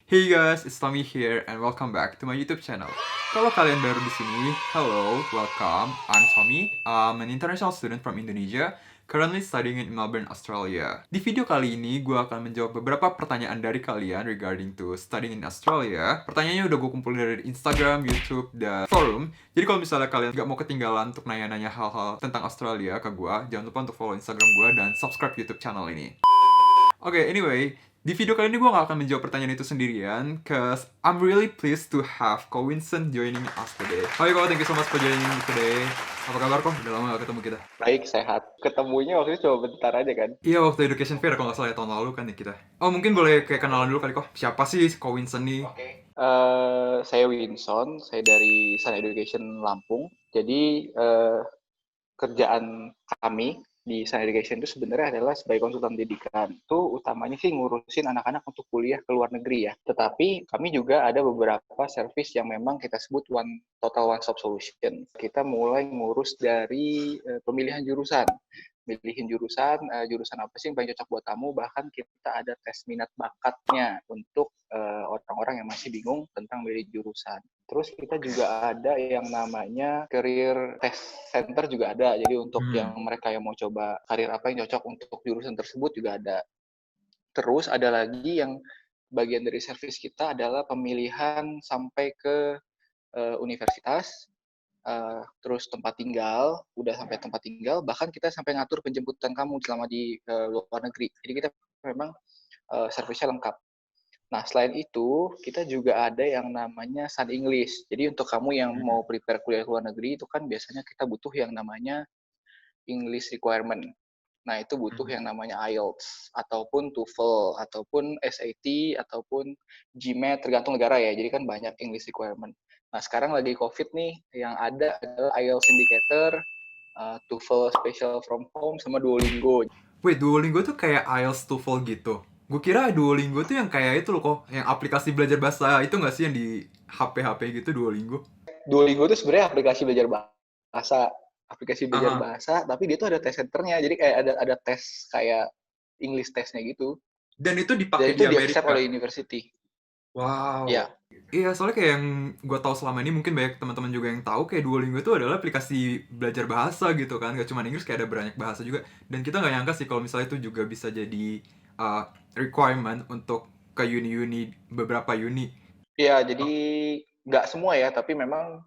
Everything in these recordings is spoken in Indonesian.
Hey guys, it's Tommy here and welcome back to my YouTube channel. Kalau kalian baru di sini, hello, welcome. I'm Tommy. I'm an international student from Indonesia, currently studying in Melbourne, Australia. Di video kali ini, gue akan menjawab beberapa pertanyaan dari kalian regarding to studying in Australia. Pertanyaannya udah gue kumpulin dari Instagram, YouTube, dan forum. Jadi kalau misalnya kalian gak mau ketinggalan untuk nanya-nanya hal-hal tentang Australia ke gue, jangan lupa untuk follow Instagram gue dan subscribe YouTube channel ini. Oke, anyway, di video kali ini gue gak akan menjawab pertanyaan itu sendirian, cause I'm really pleased to have Ko Vincent joining us today. Hai Ko, thank you so much for joining me today. Apa kabar Ko? Udah lama gak ketemu kita. Baik, sehat. Ketemunya waktu itu cuma bentar aja kan. Iya, waktu Education Fair kalau nggak salah ya, tahun lalu kan ya kita. Oh, mungkin boleh kayak kenalan dulu kali Ko. Siapa sih Ko Vincent nih? Saya Winson, saya dari Sun Education Lampung. Jadi kerjaan kami di Sun Education itu sebenarnya adalah sebagai konsultan pendidikan. Itu utamanya sih ngurusin anak-anak untuk kuliah ke luar negeri ya. Tetapi kami juga ada beberapa service yang memang kita sebut total one stop solution. Kita mulai ngurus dari pemilihan jurusan. Jurusan apa sih yang paling cocok buat kamu, bahkan kita ada tes minat bakatnya untuk orang-orang yang masih bingung tentang milih jurusan. Terus kita juga ada yang namanya career test center juga ada, jadi untuk yang mereka yang mau coba karir apa yang cocok untuk jurusan tersebut juga ada. Terus ada lagi yang bagian dari service kita adalah pemilihan sampai ke universitas, terus tempat tinggal, udah sampai tempat tinggal, bahkan kita sampai ngatur penjemputan kamu selama di luar negeri. Jadi kita memang servisnya lengkap. Nah, selain itu, kita juga ada yang namanya Sun English. Jadi untuk kamu yang mau prepare kuliah luar negeri, itu kan biasanya kita butuh yang namanya English requirement. Nah, itu butuh yang namanya IELTS, ataupun TOEFL, ataupun SAT, ataupun GMAT, tergantung negara ya. Jadi kan banyak English requirement. Nah, sekarang lagi COVID nih, yang ada adalah IELTS Indicator, TOEFL Special from Home, sama Duolingo. Wait, Duolingo tuh kayak IELTS TOEFL gitu. Gue kira Duolingo tuh yang kayak itu loh kok, yang aplikasi belajar bahasa itu nggak sih yang di HP-HP gitu Duolingo? Duolingo itu sebenarnya bahasa belajar Aha. bahasa, tapi dia tuh ada tes centernya. Jadi kayak ada tes kayak English testnya gitu. Dan itu Dan dipakai itu di di-accept Amerika. oleh university. Wow. Ya, Iya, soalnya kayak yang gue tahu selama ini, mungkin banyak teman-teman juga yang tahu kayak Duolingo itu adalah aplikasi belajar bahasa gitu kan, gak cuma Inggris, kayak ada banyak bahasa juga. Dan kita nggak nyangka sih kalau misalnya itu juga bisa jadi uh, requirement untuk ke uni-uni, beberapa uni. iya, jadi nggak semua ya, tapi memang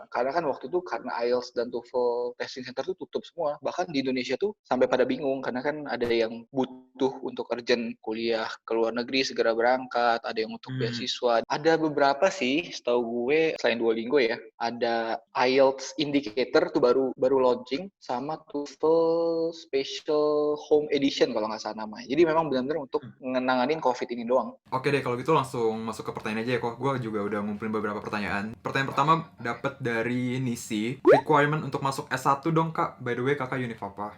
karena kan waktu itu karena IELTS dan TOEFL testing center tuh tutup semua. Bahkan di Indonesia tuh sampai pada bingung karena kan ada yang butuh untuk urgent kuliah ke luar negeri segera berangkat, ada yang untuk Hmm. beasiswa. Ada beberapa sih, setahu gue selain Duolingo ya, ada IELTS Indicator tuh baru baru launching sama TOEFL Special Home Edition kalau nggak salah namanya. Jadi memang benar-benar untuk menanganin COVID ini doang. Oke deh, kalau gitu langsung masuk ke pertanyaan aja ya kok. Gue juga udah ngumpulin beberapa pertanyaan. Pertanyaan pertama dapat dari Nisi. Requirement untuk masuk S1 dong kak. By the way kakak univ apa?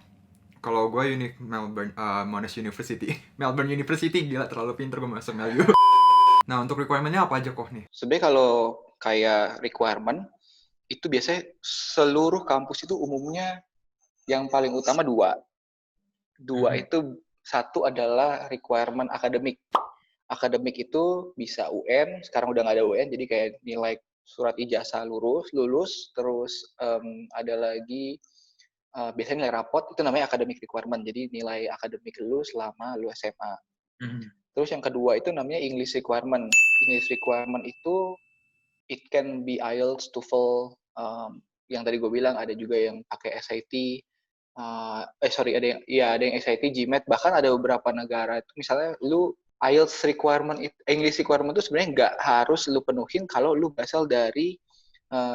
Kalau gue univ Melbourne, Monash University. Melbourne University, gila terlalu pinter gue masuk Melu. Nah, untuk requirementnya apa aja kok nih? Sebenarnya kalau kayak requirement, itu biasanya seluruh kampus itu umumnya yang paling utama dua. Dua Mhm. itu, satu adalah requirement akademik. Akademik itu bisa UN, sekarang udah nggak ada UN, jadi kayak nilai surat ijazah lulus, terus ada lagi biasanya nilai rapot, itu namanya academic requirement, jadi nilai akademik lu selama lu SMA. Mhm. Terus yang kedua itu namanya English requirement. English requirement itu it can be IELTS, TOEFL, yang tadi gue bilang ada juga yang pakai SAT, sorry ada yang SAT, GMAT, bahkan ada beberapa negara itu misalnya lu IELTS requirement, English requirement itu sebenarnya nggak harus lu penuhin kalau lu berasal dari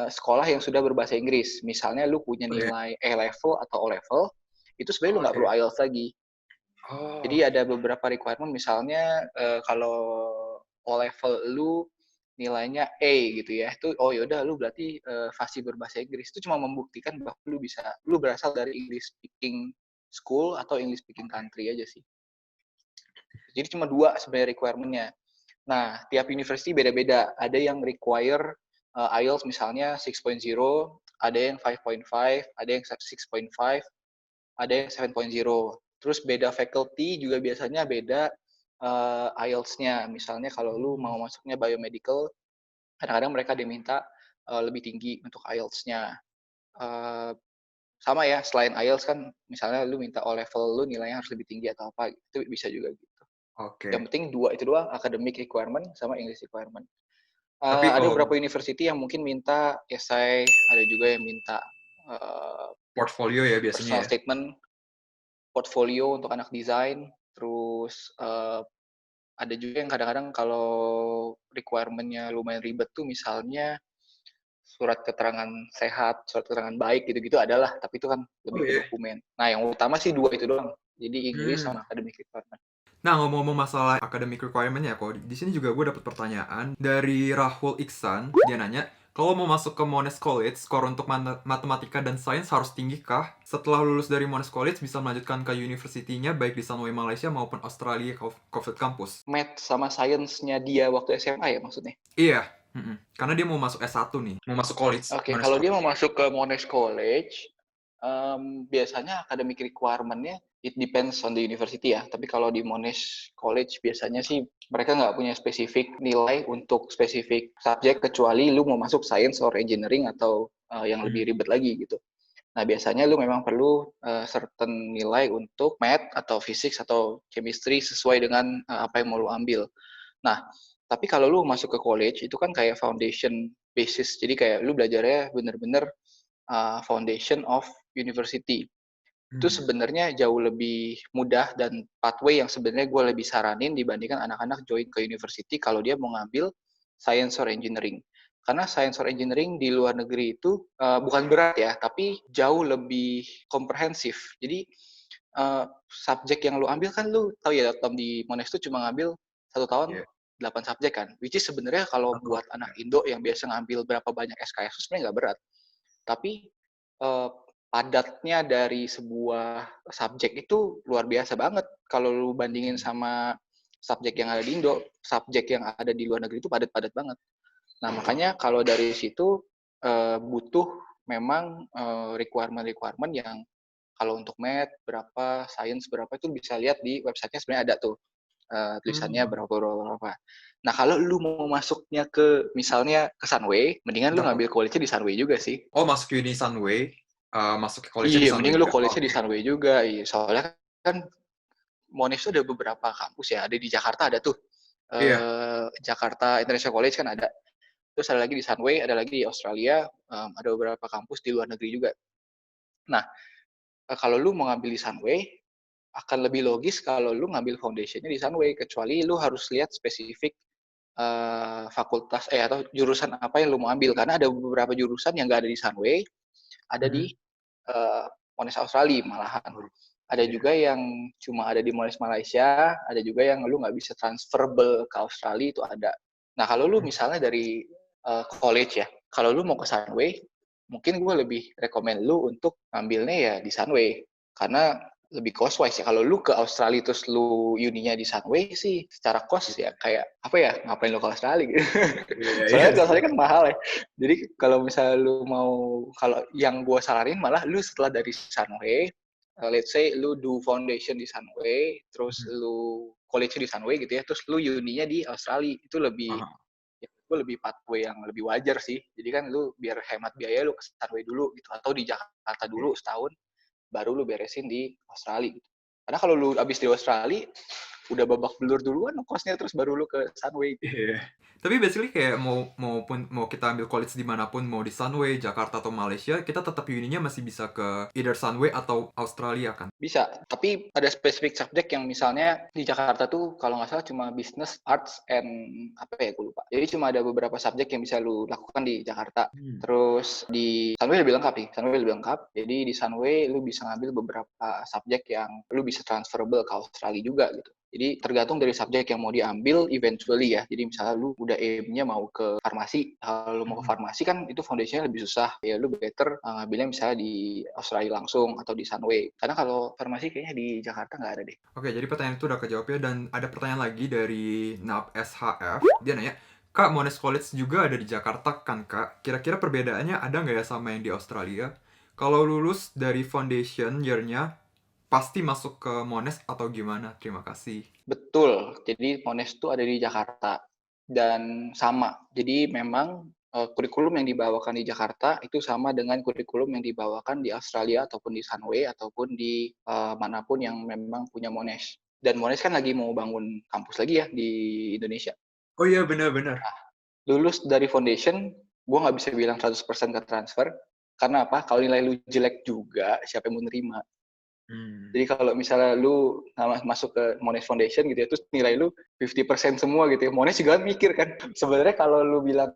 sekolah yang sudah berbahasa Inggris. Misalnya lu punya Oke. nilai A level atau O level, itu sebenarnya lu nggak perlu Oke. IELTS lagi. Oh, Jadi ada oke. beberapa requirement, misalnya kalau O level lu nilainya A gitu ya, itu oh yaudah lu berarti fasih berbahasa Inggris. Itu cuma membuktikan bahwa lu berasal dari English speaking school atau English speaking country aja sih. Jadi cuma dua sebenarnya requirement-nya. Nah, tiap university beda-beda. Ada yang require IELTS misalnya 6.0, ada yang 5.5, ada yang 6.5, ada yang 7.0. Terus beda faculty juga biasanya beda. IELTS-nya. Misalnya kalau lu mau masuknya biomedical, kadang-kadang mereka diminta lebih tinggi untuk IELTS-nya. Eee, Sama ya, selain IELTS kan misalnya lu minta O-level lu nilainya harus lebih tinggi atau apa, itu bisa juga gitu. Yang Oke. penting 2 itu doang, academic requirement sama English requirement. Tapi Ada beberapa university yang mungkin minta essay, ada juga yang minta, eee, portfolio ya biasanya personal ya? statement, portfolio untuk anak desain, terus, ada juga yang kadang-kadang kalau requirement-nya lumayan ribet tuh misalnya surat keterangan sehat, surat keterangan baik gitu-gitu adalah, tapi itu kan Oh lebih ke iya? dokumen. Nah, yang utama sih 2 itu doang. Jadi English Hmm. sama academic requirement. Nah, ngomong-ngomong masalah academic requirement ya, kok di sini juga gue dapet pertanyaan dari Rahul Iksan. Dia nanya, kalau mau masuk ke Monash College, skor untuk matematika dan sains harus tinggi kah? Setelah lulus dari Monash College, bisa melanjutkan ke university-nya baik di Sunway Malaysia maupun Australia Covid Campus. Math sama science-nya dia waktu SMA ya maksudnya? Iya, karena dia mau masuk S1 nih, mau masuk college, Oke, Monash kalau dia mau College. masuk ke Monash College, biasanya academic requirement-nya it depends on the university ya. Tapi kalau di Monash College biasanya sih mereka nggak punya spesifik nilai untuk spesifik subjek kecuali lu mau masuk science or engineering atau yang Hmm. lebih ribet lagi gitu. Nah, biasanya lu memang perlu certain nilai untuk math atau physics atau chemistry sesuai dengan apa yang mau lu ambil. Nah, tapi kalau lu masuk ke college itu kan kayak foundation basis. Jadi kayak lu belajarnya bener-bener foundation of university. Itu Hmm. sebenarnya jauh lebih mudah dan pathway yang sebenarnya gue lebih saranin dibandingkan anak-anak join ke university kalau dia mau ngambil science or engineering. Karena science or engineering di luar negeri itu bukan berat ya, tapi jauh lebih komprehensif. Jadi subjek yang lu ambil kan lu tahu ya, Tom, di Monash itu cuma ngambil 1 tahun Iya. 8 subjek kan. Which is sebenarnya kalau Oh, buat anak Indo yang biasa ngambil berapa banyak SKS sebenarnya nggak berat. Tapi padatnya dari sebuah subjek itu luar biasa banget. Kalau lu bandingin sama subjek yang ada di Indo, subjek yang ada di luar negeri itu padat-padat banget. Nah, makanya kalau dari situ butuh memang requirement-requirement yang kalau untuk math berapa, science berapa itu bisa lihat di websitenya sebenarnya ada tuh tulisannya Hmm. berapa berapa berapa. Nah, kalau lu mau masuknya ke misalnya ke Sunway, mendingan lu Berapa? ngambil college di Sunway juga sih. Oh, masuk uni Sunway, masuk ke college di Iya, Sunway mending lu juga. college di Oke. Sunway juga. Iya, soalnya kan Monash itu ada beberapa kampus ya. Ada di Jakarta ada tuh. Iya. Jakarta International College kan ada. Terus ada lagi di Sunway, ada lagi di Australia, ada beberapa kampus di luar negeri juga. Nah, kalau lu mau ngambil di Sunway, akan lebih logis kalau lu ngambil foundationnya di Sunway, kecuali lu harus lihat spesifik fakultas atau jurusan apa yang lu mau ambil. Karena ada beberapa jurusan yang nggak ada di Sunway, ada di Mhm. Monash Australia malahan. Oh, Ada iya. juga yang cuma ada di Monash Malaysia, ada juga yang lu nggak bisa transferable ke Australia itu ada. Nah, kalau lu Mhm. misalnya dari college ya, kalau lu mau ke Sunway, mungkin gue lebih rekomend lu untuk ngambilnya ya di Sunway. Karena lebih cost wise ya. Kalau lu ke Australia terus lu uninya di Sunway sih, secara cost ya kayak apa ya, ngapain lu ke Australia gitu. Iya, iya Soalnya ke sih. Australia kan mahal ya. Jadi kalau misalnya lu mau, kalau yang gue saranin malah lu setelah dari Sunway, let's say lu do foundation di Sunway, terus Mhm. lu college di Sunway gitu ya, terus lu uni-nya di Australia, itu lebih, Aha. ya gue lebih pathway yang lebih wajar sih. Jadi kan lu biar hemat biaya lu ke Sunway dulu gitu, atau di Jakarta Oke. dulu setahun, baru lu beresin di Australia gitu. Karena kalau lu abis di Australia, udah babak belur duluan kosnya, terus baru lu ke Sunway. Iya. Tapi basically kayak mau kita ambil college dimanapun, mau di Sunway, Jakarta atau Malaysia, kita tetap uninya masih bisa ke either Sunway atau Australia kan? Bisa, tapi ada spesifik subjek yang misalnya di Jakarta tuh kalau nggak salah cuma business, arts, and apa ya, gue lupa. Jadi cuma ada beberapa subjek yang bisa lu lakukan di Jakarta. Hmm. Terus di Sunway lebih lengkap nih, Sunway lebih lengkap. Jadi di Sunway lu bisa ngambil beberapa subjek yang lu bisa transferable ke Australia juga gitu. Jadi tergantung dari subjek yang mau diambil eventually ya. Jadi misalnya lu udah aim-nya mau ke farmasi, kalau lu mau ke Mhm. farmasi kan itu foundation-nya lebih susah. Ya lu better ngambilnya misalnya di Australia langsung atau di Sunway. Karena kalau farmasi kayaknya di Jakarta nggak ada deh. Oke, jadi pertanyaan itu udah kejawab ya, dan ada pertanyaan lagi dari NAP SHF. Dia nanya, Kak, Monash College juga ada di Jakarta kan, Kak? Kira-kira perbedaannya ada nggak ya sama yang di Australia? Kalau lulus dari foundation year-nya, pasti masuk ke Monash atau gimana? Terima kasih. Betul, jadi Monash itu ada di Jakarta dan sama. Jadi memang kurikulum yang dibawakan di Jakarta itu sama dengan kurikulum yang dibawakan di Australia ataupun di Sunway ataupun di manapun yang memang punya Monash. Dan Monash kan lagi mau bangun kampus lagi ya di Indonesia. Oh iya, benar-benar. Lulus dari foundation, gue nggak bisa bilang 100% ke transfer. Karena apa? Kalau nilai lu jelek juga, siapa yang mau nerima? Hmm. Jadi kalau misalnya lu masuk ke Monash Foundation gitu ya, terus nilai lu 50% semua gitu ya. Monash juga mikir kan, sebenarnya kalau lu bilang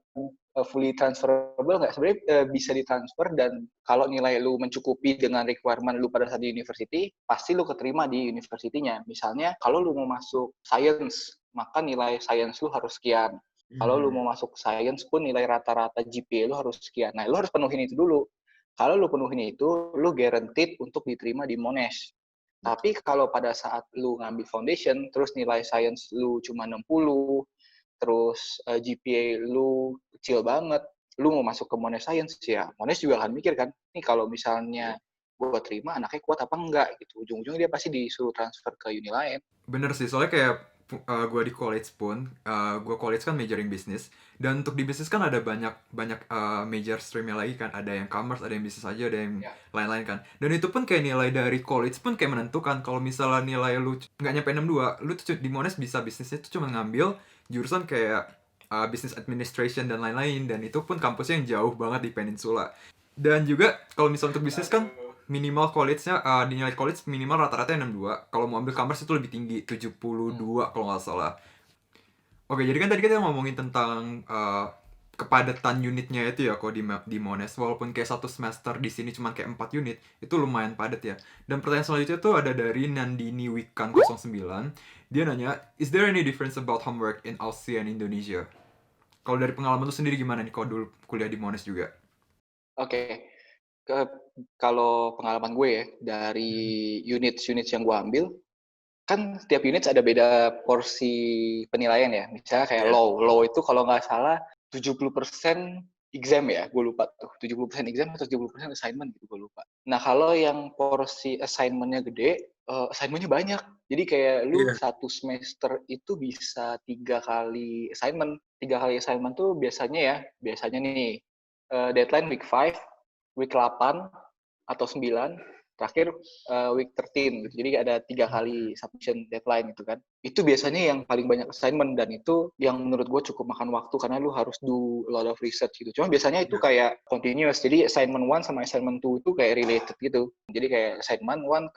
fully transferable nggak, sebenarnya bisa ditransfer dan kalau nilai lu mencukupi dengan requirement lu pada saat di university, pasti lu keterima di universitinya. Misalnya kalau lu mau masuk science, maka nilai science lu harus sekian. Kalau lu Hmm. mau masuk science pun nilai rata-rata GPA lu harus sekian. Nah, lu harus penuhin itu dulu. Kalau lu penuhin itu, lu guaranteed untuk diterima di Monash. Tapi kalau pada saat lu ngambil foundation, terus nilai science lu cuma 60, terus GPA lu kecil banget, lu mau masuk ke Monash Science, ya Monash juga akan mikir kan, nih kalau misalnya gue terima, anaknya kuat apa enggak, gitu. Ujung-ujungnya dia pasti disuruh transfer ke uni lain. Bener sih, soalnya kayak gue di college pun, gue college kan majoring bisnis, dan untuk di bisnis kan ada banyak banyak major streamnya lagi kan, ada yang commerce, ada yang bisnis aja, ada yang Ya. lain-lain kan. Dan itu pun kayak nilai dari college pun kayak menentukan kalau misalnya nilai lu nggak nyampe 62, lu tuh di Monash bisa bisnisnya tuh cuma ngambil jurusan kayak business administration dan lain-lain, dan itu pun kampusnya yang jauh banget di peninsula. Dan juga kalau misalnya untuk bisnis kan minimal college-nya di nilai college minimal rata-rata 62. Kalau mau ambil commerce itu lebih tinggi, 72 kalau nggak salah. Oke, jadi kan tadi kita ngomongin tentang kepadatan unitnya itu ya kalau di Monash, walaupun kayak satu semester di sini cuma kayak 4 unit, itu lumayan padat ya. Dan pertanyaan selanjutnya tuh ada dari Nandini Wikan 09. Dia nanya, is there any difference about homework in Aussie and Indonesia? Kalau dari pengalaman tuh sendiri gimana nih kalau dulu kuliah di Monash juga? Oke, ke kalau pengalaman gue ya, dari unit-unit yang gue ambil, kan setiap unit ada beda porsi penilaian ya. Misalnya kayak Iya. law itu kalau nggak salah 70% exam ya, gue lupa tuh. 70% exam atau 70% assignment gitu, gue lupa. Nah, kalau yang porsi assignment-nya gede, assignment-nya banyak. Jadi kayak lu Iya. satu semester itu bisa 3 kali assignment. 3 kali assignment tuh biasanya nih, deadline week 5, week 8, atau 9, terakhir week 13 gitu. Jadi ada 3 kali submission deadline gitu kan. Itu biasanya yang paling banyak assignment dan itu yang menurut gue cukup makan waktu karena lu harus do a lot of research gitu. Cuma biasanya itu kayak continuous. Jadi assignment 1 sama assignment 2 itu kayak related gitu. Jadi kayak assignment 1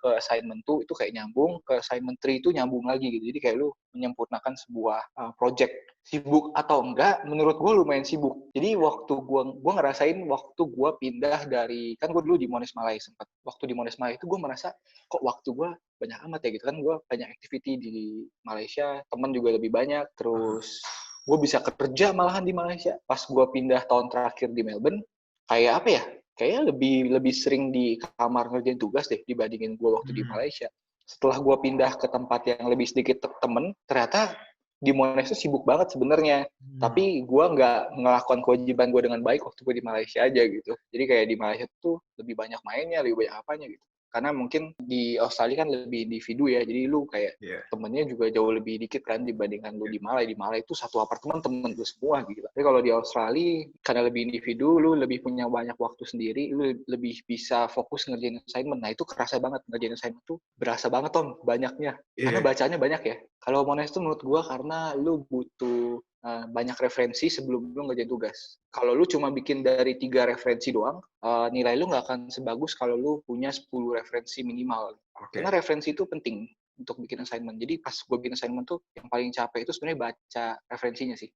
ke assignment 2 itu kayak nyambung, ke assignment 3 itu nyambung lagi gitu. Jadi kayak lu menyempurnakan sebuah project. Sibuk atau enggak, menurut gue lumayan sibuk. Jadi waktu gue ngerasain waktu gue pindah dari, kan gue dulu di Monash Malaya sempat. Waktu di Monash Malaya itu gue merasa kok waktu gue banyak amat ya gitu kan. Gue banyak activity di Malaysia, teman juga lebih banyak. Terus gue bisa kerja malahan di Malaysia. Pas gue pindah tahun terakhir di Melbourne, kayak apa ya? Kayaknya lebih lebih sering di kamar ngerjain tugas deh dibandingin gue waktu di Malaysia. Setelah gue pindah ke tempat yang lebih sedikit temen, ternyata di Monash itu sibuk banget sebenarnya. Tapi gue nggak melakukan kewajiban gue dengan baik waktu gue di Malaysia aja gitu. Jadi kayak di Malaysia tuh lebih banyak mainnya, lebih banyak apanya gitu. Karena mungkin di Australia kan lebih individu ya, jadi lu kayak Iya. temennya juga jauh lebih dikit kan dibandingkan lu di Malaya. Di Malaya itu satu apartemen temen lu semua gitu. Tapi kalau di Australia karena lebih individu, lu lebih punya banyak waktu sendiri, lu lebih bisa fokus ngerjain assignment. Nah itu kerasa banget ngerjain assignment tuh berasa banget Tom banyaknya. Karena Iya. bacanya banyak ya. Kalau Monash itu menurut gue karena lu butuh banyak referensi sebelum lu ngerjain tugas. Kalau lu cuma bikin dari 3 referensi doang, nilai lu nggak akan sebagus kalau lu punya 10 referensi minimal. Karena Oke. referensi itu penting untuk bikin assignment. Jadi pas gue bikin assignment tuh yang paling capek itu sebenarnya baca referensinya sih.